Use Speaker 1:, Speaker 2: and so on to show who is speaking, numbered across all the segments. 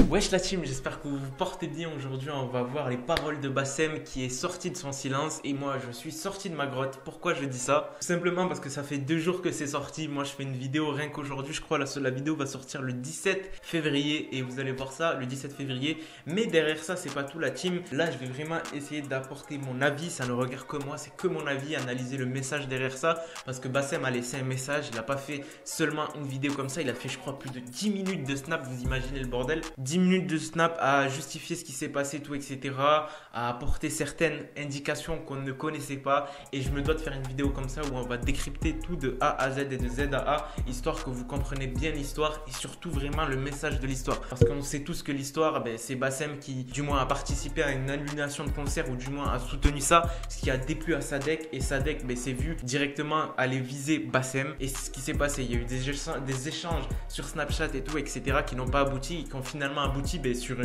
Speaker 1: Wesh la team, j'espère que vous vous portez bien. Aujourd'hui on va voir les paroles de Bassem qui est sorti de son silence et moi je suis sorti de ma grotte. Pourquoi je dis ça? Tout simplement parce que ça fait 2 jours que c'est sorti. Moi je fais une vidéo rien qu'aujourd'hui, je crois la vidéo va sortir le 17 février et vous allez voir ça le 17 février. Mais derrière ça c'est pas tout la team. Là je vais vraiment essayer d'apporter mon avis, ça ne regarde que moi, c'est que mon avis, analyser le message derrière ça. Parce que Bassem a laissé un message, il n'a pas fait seulement une vidéo comme ça, il a fait je crois plus de 10 minutes de snap, vous imaginez le bordel. 10 minutes de snap à justifier ce qui s'est passé, tout, etc. À apporter certaines indications qu'on ne connaissait pas. Et je me dois de faire une vidéo comme ça où on va décrypter tout de A à Z et de Z à A, histoire que vous compreniez bien l'histoire et surtout vraiment le message de l'histoire. Parce qu'on sait tous que l'histoire, c'est Bassem qui du moins a participé à une annulation de concert ou du moins a soutenu ça, ce qui a déplu à Sadek. Et Sadek s'est vu directement aller viser Bassem. Et c'est ce qui s'est passé. Il y a eu des échanges sur Snapchat et tout, etc. qui n'ont pas abouti, qui ont finalement abouti sur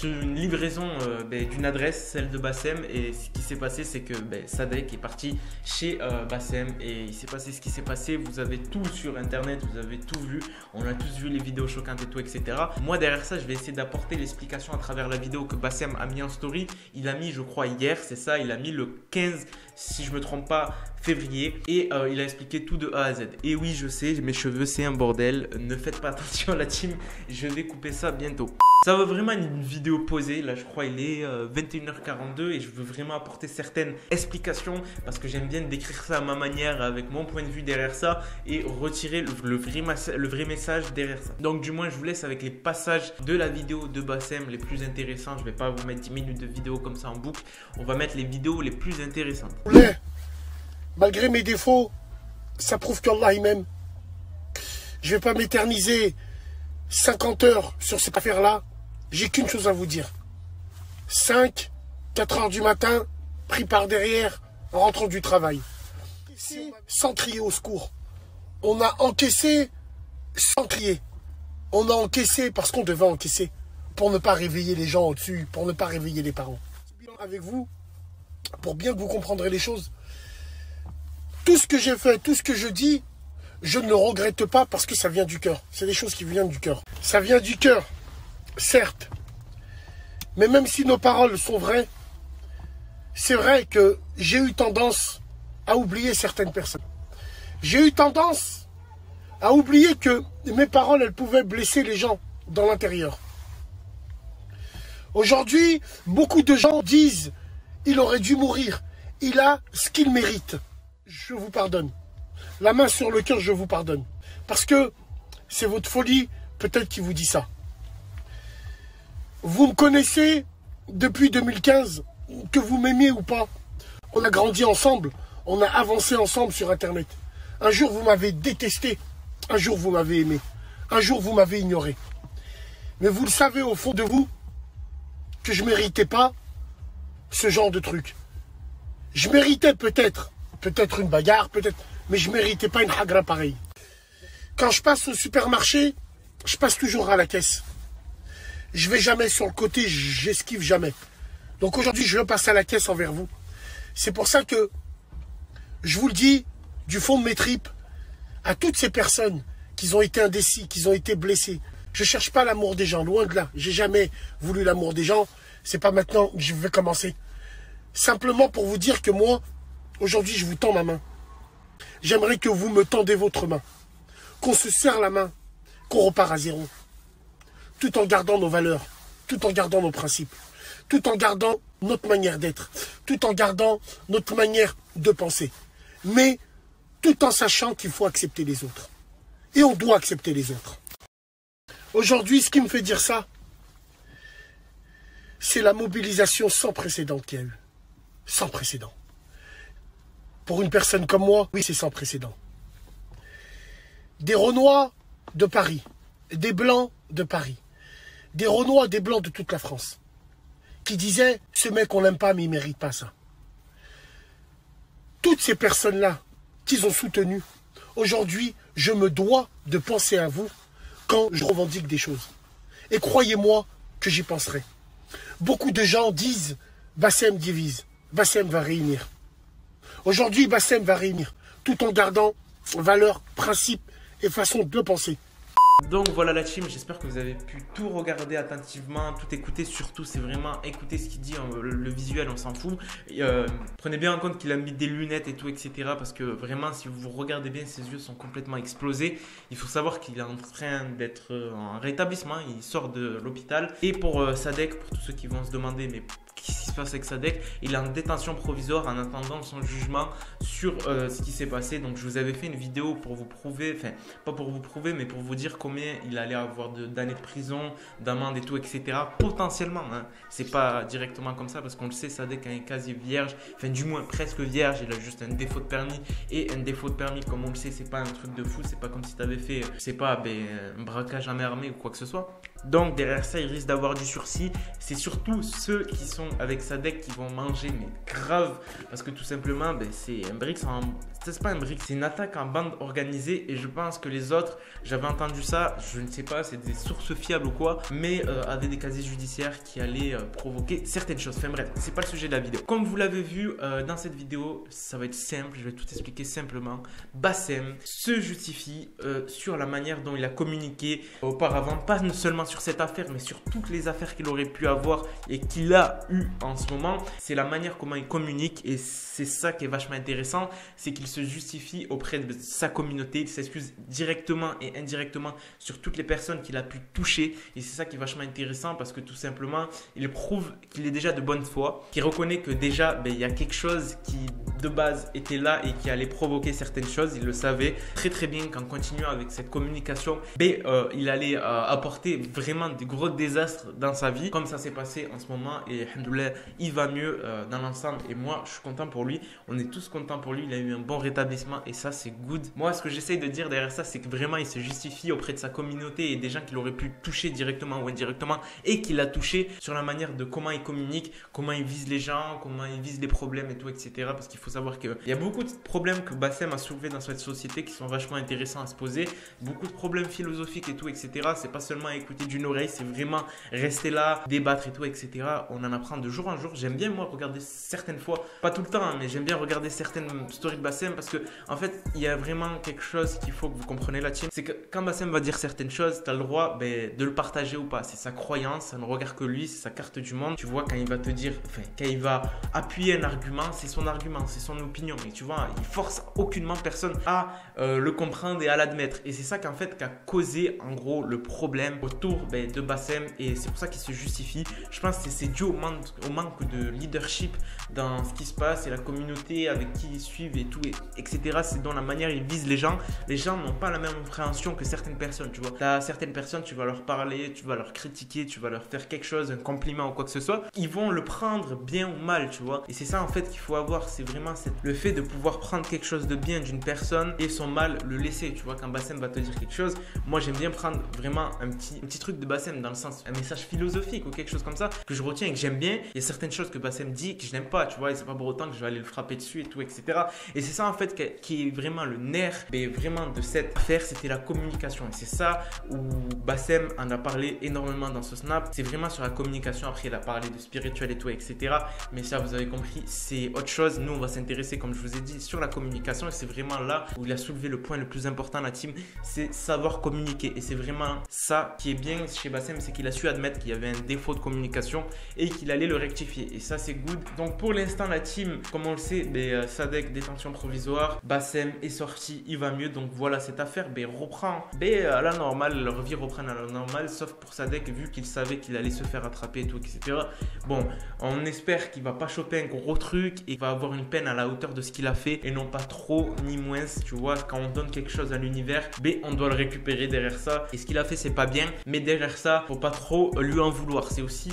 Speaker 1: une livraison d'une adresse, celle de Bassem. Et ce qui s'est passé, c'est que Sadek est parti chez Bassem et il s'est passé ce qui s'est passé. Vous avez tout sur internet, vous avez tout vu, on a tous vu les vidéos choquantes et tout, etc. Moi derrière ça je vais essayer d'apporter l'explication à travers la vidéo que Bassem a mis en story. Il a mis, je crois hier, c'est ça, il a mis le 15 si je me trompe pas février et il a expliqué tout de A à Z. Et oui, je sais, mes cheveux c'est un bordel, ne faites pas attention la team, je vais couper ça bientôt. Ça va vraiment une vidéo posée, là je crois il est 21h42 et je veux vraiment apporter certaines explications parce que j'aime bien décrire ça à ma manière avec mon point de vue derrière ça et retirer le vrai message derrière ça. Donc du moins je vous laisse avec les passages de la vidéo de Bassem les plus intéressants. Je vais pas vous mettre 10 minutes de vidéo comme ça en boucle, on va mettre les vidéos les plus intéressantes.
Speaker 2: Malgré mes défauts, ça prouve qu'Allah il m'aime. Je vais pas m'éterniser 50 heures sur cette affaire-là. J'ai qu'une chose à vous dire. 5, 4 heures du matin, pris par derrière, en rentrant du travail. Sans crier au secours. On a encaissé sans crier. On a encaissé parce qu'on devait encaisser. Pour ne pas réveiller les gens au-dessus, pour ne pas réveiller les parents. Avec vous, pour bien que vous comprendrez les choses. Tout ce que j'ai fait, tout ce que je dis, je ne le regrette pas parce que ça vient du cœur. C'est des choses qui viennent du cœur. Ça vient du cœur, certes. Mais même si nos paroles sont vraies, c'est vrai que j'ai eu tendance à oublier certaines personnes. J'ai eu tendance à oublier que mes paroles, elles pouvaient blesser les gens dans l'intérieur. Aujourd'hui, beaucoup de gens disent « il aurait dû mourir, il a ce qu'il mérite ». Je vous pardonne. La main sur le cœur, je vous pardonne. Parce que c'est votre folie, peut-être, qui vous dit ça. Vous me connaissez depuis 2015, que vous m'aimiez ou pas. On a grandi ensemble, on a avancé ensemble sur Internet. Un jour, vous m'avez détesté. Un jour, vous m'avez aimé. Un jour, vous m'avez ignoré. Mais vous le savez au fond de vous que je ne méritais pas ce genre de truc. Je méritais peut-être une bagarre, peut-être, mais je ne méritais pas une hagra pareille. Quand je passe au supermarché, je passe toujours à la caisse. Je ne vais jamais sur le côté, j'esquive jamais. Donc aujourd'hui, je veux passer à la caisse envers vous. C'est pour ça que je vous le dis du fond de mes tripes à toutes ces personnes qui ont été indécis, qui ont été blessés. Je ne cherche pas l'amour des gens, loin de là. J'ai jamais voulu l'amour des gens. C'est pas maintenant que je vais commencer. Simplement pour vous dire que moi, aujourd'hui, je vous tends ma main. J'aimerais que vous me tendez votre main. Qu'on se serre la main, qu'on repart à zéro. Tout en gardant nos valeurs, tout en gardant nos principes, tout en gardant notre manière d'être, tout en gardant notre manière de penser. Mais tout en sachant qu'il faut accepter les autres. Et on doit accepter les autres. Aujourd'hui, ce qui me fait dire ça, c'est la mobilisation sans précédent qu'il y a eu. Sans précédent. Pour une personne comme moi, oui, c'est sans précédent. Des Renois de Paris, des Blancs de Paris, des Renois, des Blancs de toute la France, qui disaient « ce mec, on l'aime pas, mais il ne mérite pas ça ». Toutes ces personnes-là qu'ils ont soutenues, aujourd'hui, je me dois de penser à vous quand je revendique des choses. Et croyez-moi que j'y penserai. Beaucoup de gens disent « Bassem divise, Bassem va réunir ». Aujourd'hui, Bassem va réunir, tout en gardant valeurs, principes et façon de penser.
Speaker 1: Donc voilà la team, j'espère que vous avez pu tout regarder attentivement, tout écouter. Surtout, c'est vraiment écouter ce qu'il dit, le visuel, on s'en fout. Prenez bien en compte qu'il a mis des lunettes et tout, etc. Parce que vraiment, si vous regardez bien, ses yeux sont complètement explosés. Il faut savoir qu'il est en train d'être en rétablissement, il sort de l'hôpital. Et pour Sadek, pour tous ceux qui vont se demander, mais qu'est-ce qui se passe avec Sadek, il est en détention provisoire en attendant son jugement sur ce qui s'est passé. Donc je vous avais fait une vidéo pour vous prouver, enfin pas pour vous prouver, mais pour vous dire combien il allait avoir d'années de prison, d'amende et tout, etc. Potentiellement, hein. C'est pas directement comme ça parce qu'on le sait, Sadek a un casier vierge, enfin du moins presque vierge, il a juste un défaut de permis. Et un défaut de permis, comme on le sait, c'est pas un truc de fou, c'est pas comme si tu avais fait, c'est pas un braquage à main armée ou quoi que ce soit. Donc derrière ça, il risque d'avoir du sursis. C'est surtout ceux qui sont avec Sadek qui vont manger, mais grave, parce que tout simplement, c'est un brick, c'est pas un brick, c'est une attaque en bande organisée. Et je pense que les autres, j'avais entendu ça, je ne sais pas, c'est des sources fiables ou quoi, mais avaient des casiers judiciaires qui allaient provoquer certaines choses. Enfin bref, c'est pas le sujet de la vidéo. Comme vous l'avez vu dans cette vidéo, ça va être simple, je vais tout expliquer simplement. Bassem se justifie sur la manière dont il a communiqué auparavant, pas seulement sur cette affaire, mais sur toutes les affaires qu'il aurait pu avoir et qu'il a eu en ce moment. C'est la manière comment il communique et c'est ça qui est vachement intéressant, c'est qu'il se justifie auprès de sa communauté, il s'excuse directement et indirectement sur toutes les personnes qu'il a pu toucher et c'est ça qui est vachement intéressant parce que tout simplement, il prouve qu'il est déjà de bonne foi, qu'il reconnaît que déjà, il y a quelque chose qui de base était là et qui allait provoquer certaines choses, il le savait très très bien qu'en continuant avec cette communication, il allait apporter vraiment des gros désastres dans sa vie, comme ça s'est passé en ce moment et alhamdoulilah, il va mieux dans l'ensemble et moi je suis content pour lui, on est tous contents pour lui, il a eu un bon rétablissement et ça c'est good. Moi ce que j'essaye de dire derrière ça, c'est que vraiment il se justifie auprès de sa communauté et des gens qu'il aurait pu toucher directement ou indirectement et qu'il a touché sur la manière de comment il communique, comment il vise les gens, comment il vise les problèmes et tout, etc. Parce qu'il faut savoir qu'il y a beaucoup de problèmes que Bassem a soulevés dans cette société qui sont vachement intéressants à se poser, beaucoup de problèmes philosophiques et tout, etc. C'est pas seulement écouter d'une oreille, c'est vraiment rester là, débattre et tout, etc. On en apprend de jour en jour. J'aime bien moi regarder certaines fois, pas tout le temps, hein, mais j'aime bien regarder certaines stories de Bassem parce que en fait, il y a vraiment quelque chose qu'il faut que vous compreniez la team, c'est que quand Bassem va dire certaines choses, tu as le droit de le partager ou pas. C'est sa croyance, ça ne regarde que lui, c'est sa carte du monde. Tu vois, quand il va te dire, quand il va appuyer un argument, c'est son argument, c'est son opinion. Et tu vois, il force aucunement personne à le comprendre et à l'admettre. Et c'est ça qu'en fait, qui a causé en gros le problème autour de Bassem. Et c'est pour ça qu'il se justifie. Je pense que c'est dû au manque de leadership dans ce qui se passe et la communauté avec qui ils suivent et tout, etc. C'est dans la manière ils visent les gens. Les gens n'ont pas la même compréhension que certaines personnes, tu vois. Tu as certaines personnes, tu vas leur parler, tu vas leur critiquer, tu vas leur faire quelque chose, un compliment ou quoi que ce soit. Ils vont le prendre bien ou mal, tu vois. Et c'est ça en fait qu'il faut avoir, c'est vraiment le fait de pouvoir prendre quelque chose de bien d'une personne et son mal le laisser, tu vois. Quand Bassem va te dire quelque chose, moi j'aime bien prendre vraiment un petit truc de Bassem dans le sens, un message philosophique ou quelque chose comme ça que je retiens et que j'aime bien. Il y a certaines choses que Bassem dit que je n'aime pas, tu vois, et c'est pas pour autant que je vais aller le frapper dessus et tout, etc. Et c'est ça en fait qui est vraiment le nerf, mais vraiment de cette affaire, c'était la communication. Et c'est ça où Bassem en a parlé énormément dans ce snap. C'est vraiment sur la communication. Après, il a parlé de spirituel et tout, etc. Mais ça, vous avez compris, c'est autre chose. Nous, on va s'intéresser, comme je vous ai dit, sur la communication. Et c'est vraiment là où il a soulevé le point le plus important, la team, c'est savoir communiquer. Et c'est vraiment ça qui est bien chez Bassem, c'est qu'il a su admettre qu'il y avait un défaut de communication et qu'il allait le rectifier. Et ça, c'est good. Donc, pour l'instant, la team, comme on le sait, Sadek, détention provisoire, Bassem est sorti, il va mieux. Donc, voilà, cette affaire reprend à la normale, leur vie reprend à la normale, sauf pour Sadek, vu qu'il savait qu'il allait se faire attraper et tout, etc. Bon, on espère qu'il va pas choper un gros truc et qu'il va avoir une peine à la hauteur de ce qu'il a fait et non pas trop ni moins, tu vois. Quand on donne quelque chose à l'univers, on doit le récupérer derrière ça. Et ce qu'il a fait, c'est pas bien, mais derrière ça, faut pas trop lui en vouloir. C'est aussi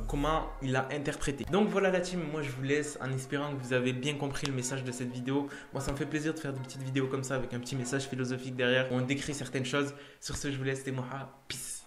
Speaker 1: comment il a interprété. Donc voilà la team, moi je vous laisse en espérant que vous avez bien compris le message de cette vidéo. Moi ça me fait plaisir de faire des petites vidéos comme ça avec un petit message philosophique derrière où on décrit certaines choses. Sur ce, je vous laisse, c'était Moha, peace.